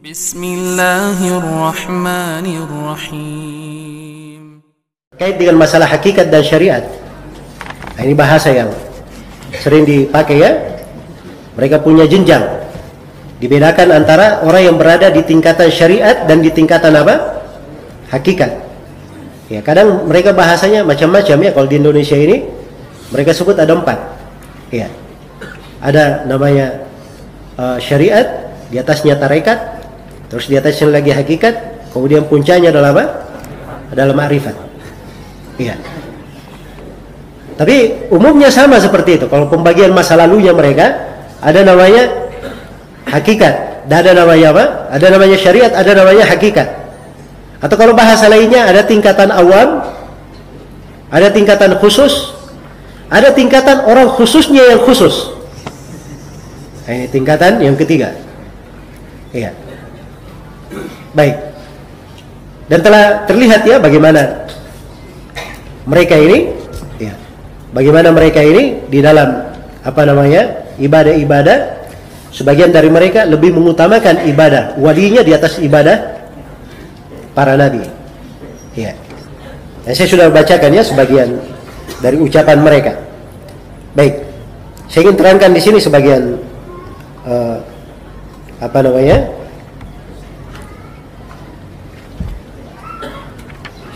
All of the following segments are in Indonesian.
Bismillahirrahmanirrahim. Kait dengan masalah hakikat dan syariat. Nah, ini bahasa yang sering dipakai ya. Mereka punya jenjang. Dibedakan antara orang yang berada di tingkatan syariat dan di tingkatan apa? Hakikat. Ya, kadang mereka bahasanya macam-macam ya. Kalau di Indonesia ini mereka sebut ada 4. Ya. Ada namanya syariat, di atasnya tarekat, terus di atasnya lagi hakikat, kemudian puncaknya adalah apa? Adalah ma'rifat. Iya. Tapi umumnya sama seperti itu. Kalau pembagian masa lalunya mereka, ada namanya hakikat, dan ada namanya apa? Ada namanya syariat, ada namanya hakikat. Atau kalau bahasa lainnya ada tingkatan awam, ada tingkatan khusus, ada tingkatan orang khususnya yang khusus. Nah, ini tingkatan yang ketiga. Iya. Baik. Dan telah terlihat ya bagaimana mereka ini, ya, bagaimana mereka ini di dalam apa namanya ibadah-ibadah. Sebagian dari mereka lebih mengutamakan ibadah walinya di atas ibadah para nabi. Ya. Dan saya sudah bacakan ya sebagian dari ucapan mereka. Baik. Saya ingin terangkan di sini sebagian apa namanya?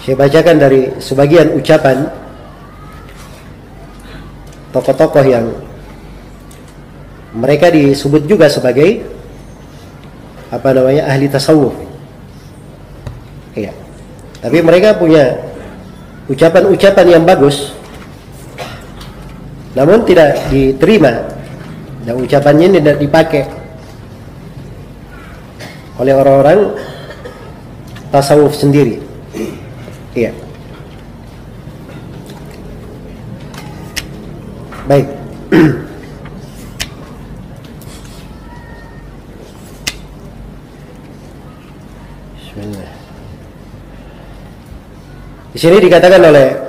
Saya bacakan dari sebagian ucapan tokoh-tokoh yang mereka disebut juga sebagai apa namanya ahli tasawuf. Iya. Tapi mereka punya ucapan-ucapan yang bagus, namun tidak diterima dan ucapannya tidak dipakai oleh orang-orang tasawuf sendiri. Iya. Baik. Bismillah. Di sini dikatakan oleh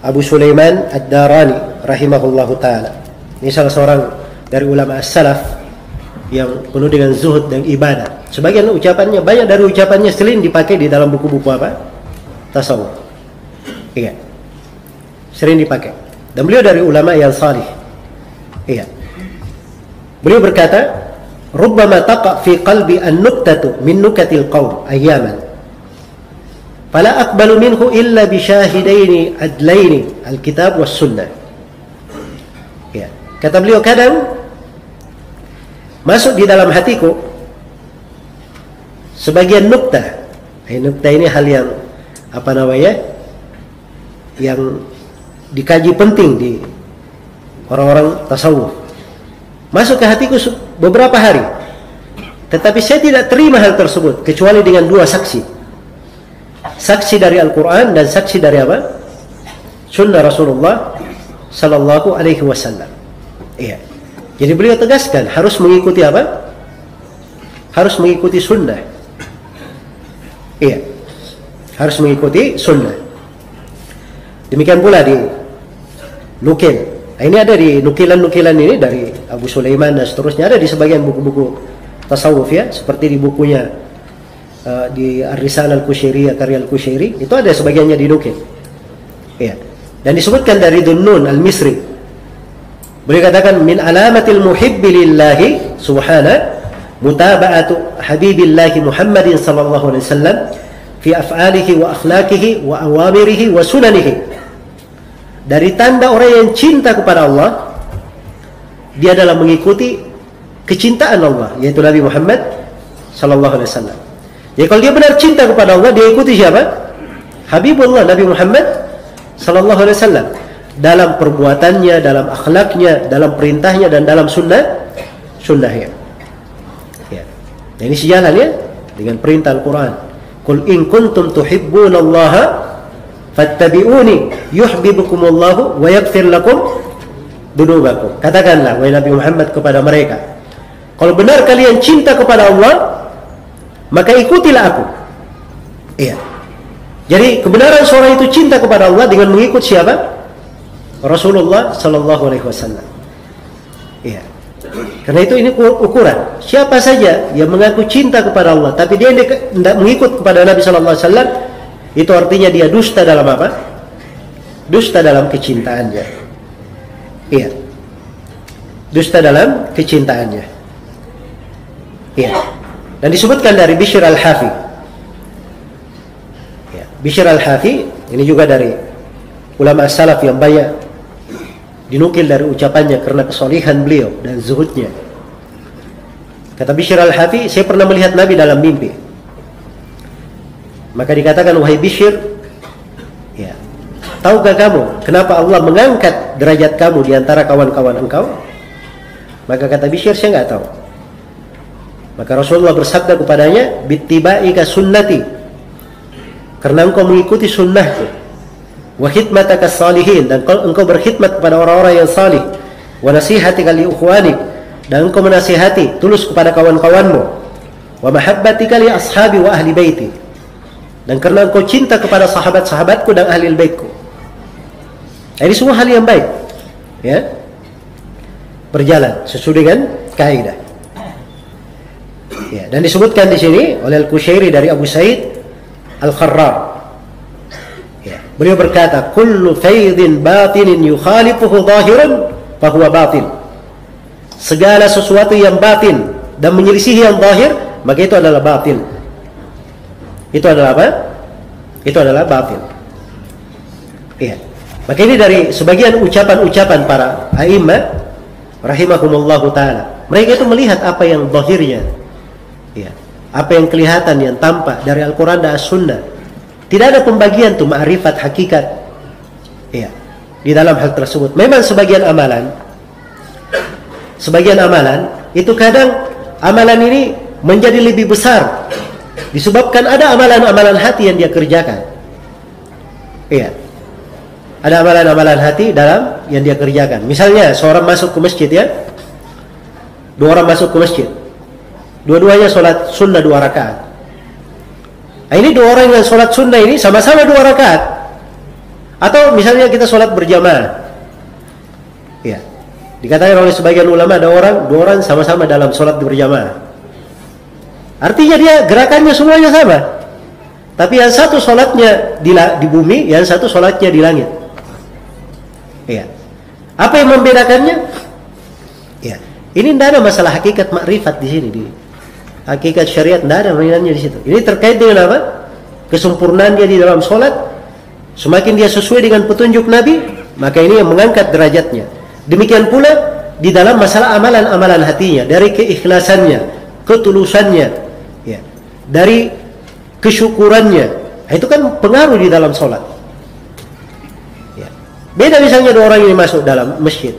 Abu Sulaiman Ad-Darani rahimahullahu taala. Ini salah seorang dari ulama as-salaf yang penuh dengan zuhud dan ibadah. Sebagian ucapannya, banyak dari ucapannya sering dipakai di dalam buku-buku apa? Tasawuf. Iya. Sering dipakai. Dan beliau dari ulama yang salih. Iya. Beliau berkata, "Rubbama taqa fi qalbi an-nuktatu min nukatil qaum ayyaman. Fala aqbalu minhu illa bi syahidaini adlaini al-kitab was sunnah." Iya. Kata beliau, kadang masuk di dalam hatiku sebagian nuktah. Nuktah ini hal yang apa namanya, yang dikaji penting di orang-orang tasawuf. Masuk ke hatiku beberapa hari, tetapi saya tidak terima hal tersebut kecuali dengan 2 saksi. Saksi dari Al-Quran dan saksi dari apa? Sunnah Rasulullah Sallallahu Alaihi Wasallam. Iya. Jadi beliau tegaskan harus mengikuti apa? Harus mengikuti sunnah. Iya. Harus mengikuti sunnah. Demikian pula di nukil. Nah, ini ada di nukilan-nukilan ini dari Abu Sulaiman dan seterusnya, ada di sebagian buku-buku tasawuf ya, seperti di bukunya di Ar-Risalah Al-Kushairi, karya Al-Kushairi, itu ada sebagiannya dinukil. Iya. Dan disebutkan dari Dunnun Al-Misri. Boleh katakan min alamatil muhibbi lillahi subhanahu mutaba'atu habibillahi Muhammadin sallallahu alaihi wasallam fi af'alihi wa akhlaqihi wa awamirihi wa sunanihi. Dari tanda orang yang cinta kepada Allah, dia adalah mengikuti kecintaan Allah, yaitu Nabi Muhammad sallallahu alaihi wasallam. Jadi kalau dia benar cinta kepada Allah, dia ikuti siapa? Habibullah Nabi Muhammad sallallahu alaihi wasallam. Dalam perbuatannya, dalam akhlaknya, dalam perintahnya, dan dalam sunnahnya. Ya. Nah, ini sejalan ya dengan perintah Al-Quran. Qul in kuntum tuhibbunallaha fattabi'uni yuhibbukumullahu wa yaghfir lakum dunubakum. Katakanlah wahai Nabi Muhammad kepada mereka, kalau benar kalian cinta kepada Allah, maka ikutilah aku. Iya. Jadi kebenaran seorang itu cinta kepada Allah dengan mengikut siapa? Rasulullah Sallallahu Alaihi Wasallam. Iya. Karena itu ini ukuran. Siapa saja yang mengaku cinta kepada Allah, tapi dia tidak mengikut kepada Nabi Sallallahu Alaihi Wasallam, itu artinya dia dusta dalam apa? Dusta dalam kecintaannya. Iya. Dusta dalam kecintaannya. Iya. Dan disebutkan dari Bishr al-Hafi. Ya. Bishr al-Hafi ini juga dari ulama salaf yang banyak dinukil dari ucapannya karena kesolihan beliau dan zuhudnya. Kata Bishr al-Hafi, saya pernah melihat Nabi dalam mimpi. Maka dikatakan, wahai Bishr, ya, tahukah kamu kenapa Allah mengangkat derajat kamu di antara kawan-kawan engkau? Maka kata Bishr, saya nggak tahu. Maka Rasulullah bersabda kepadanya, bittiba'ika sunnati, karena engkau mengikuti sunnahku, wa khidmataka salihin, dan engkau berkhidmat kepada orang-orang yang salih, wa nasihatika li ukhwanik, dan engkau menasihati tulus kepada kawan-kawanmu, wa mahabbatika li ashabi wa ahli baiti, dan karena engkau cinta kepada sahabat-sahabatku dan ahli baitku. Ini semua hal yang baik, ya, berjalan sesuai dengan kaidah. Ya, dan disebutkan di sini oleh Al-Kushairi dari Abu Sa'id Al-Kharrar. Ya, beliau berkata, kullu faidin batinin yukhalifuhu zahirun fahuwa batin. Segala sesuatu yang batin dan menyelisihi yang zahir, maka itu adalah batin. Itu adalah apa? Itu adalah batin. Iya. Maka ini dari sebagian ucapan-ucapan para a'immah rahimahumullahu ta'ala. Mereka itu melihat apa yang zahirnya, ya, apa yang kelihatan, yang tampak dari Al-Quran dan As-Sunnah. Tidak ada pembagian tuh ma'rifat hakikat, ya, di dalam hal tersebut. Memang sebagian amalan itu kadang amalan ini menjadi lebih besar disebabkan ada amalan-amalan hati yang dia kerjakan. Iya. Ada amalan-amalan hati dalam yang dia kerjakan. Misalnya seorang masuk ke masjid, ya, dua orang masuk ke masjid, dua-duanya sholat sunnah 2 rakaat. Nah, ini dua orang yang sholat sunnah ini sama-sama 2 rakaat. Atau misalnya kita sholat berjamaah, ya, dikatakan oleh sebagian ulama ada dua orang sama-sama dalam sholat berjamaah. Artinya dia gerakannya semuanya sama, tapi yang satu sholatnya di bumi, yang satu sholatnya di langit. Ya. Apa yang membedakannya? Ya. Ini tidak ada masalah hakikat makrifat di sini, di hakikat syariat tidak ada mainannya di situ. Ini terkait dengan apa? Kesempurnaan dia di dalam sholat. Semakin dia sesuai dengan petunjuk Nabi, maka ini yang mengangkat derajatnya. Demikian pula di dalam masalah amalan-amalan hatinya, dari keikhlasannya, ketulusannya, ya, dari kesyukurannya. Nah, itu kan pengaruh di dalam sholat. Ya. Beda misalnya dua orang ini masuk dalam masjid,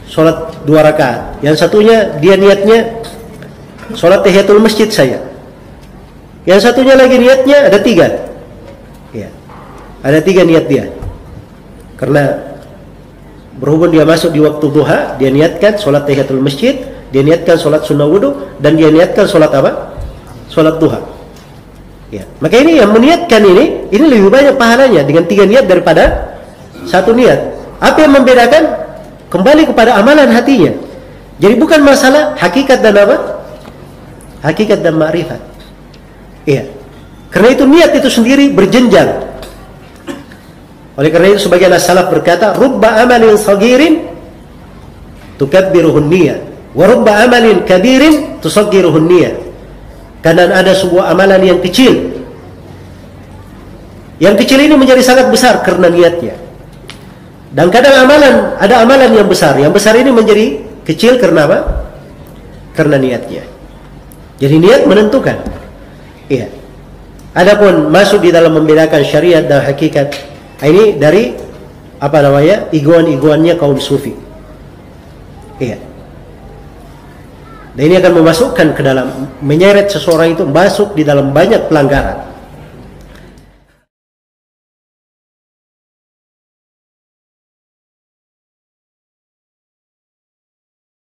sholat 2 rakaat. Yang satunya dia niatnya sholat tahiyatul masjid saya. Yang satunya lagi niatnya ada 3. Ya. Ada 3 niat dia. Karena berhubung dia masuk di waktu duha, dia niatkan sholat tahiyatul masjid, dia niatkan sholat sunnah wudu, dan dia niatkan sholat apa? Sholat duha. Ya. Maka ini yang meniatkan ini lebih banyak pahalanya dengan 3 niat daripada 1 niat. Apa yang membedakan? Kembali kepada amalan hatinya. Jadi bukan masalah hakikat dan apa? Hakikat dan ma'rifat. Iya. Karena itu niat itu sendiri berjenjang. Oleh karena itu sebagian as-salaf berkata, rubba amalin sagirin tukabbiruhun niyah, wa rubba amalin kabirin tusaggiruhun niyah. Karena ada sebuah amalan yang kecil. Yang kecil ini menjadi sangat besar karena niatnya. Dan kadang ada amalan yang besar. Yang besar ini menjadi kecil karena apa? Karena niatnya. Jadi niat menentukan. Iya. Adapun masuk di dalam membedakan syariat dan hakikat, ini dari apa namanya? Iguan-iguannya kaum sufi. Iya. Dan ini akan memasukkan ke dalam, menyeret seseorang itu masuk di dalam banyak pelanggaran.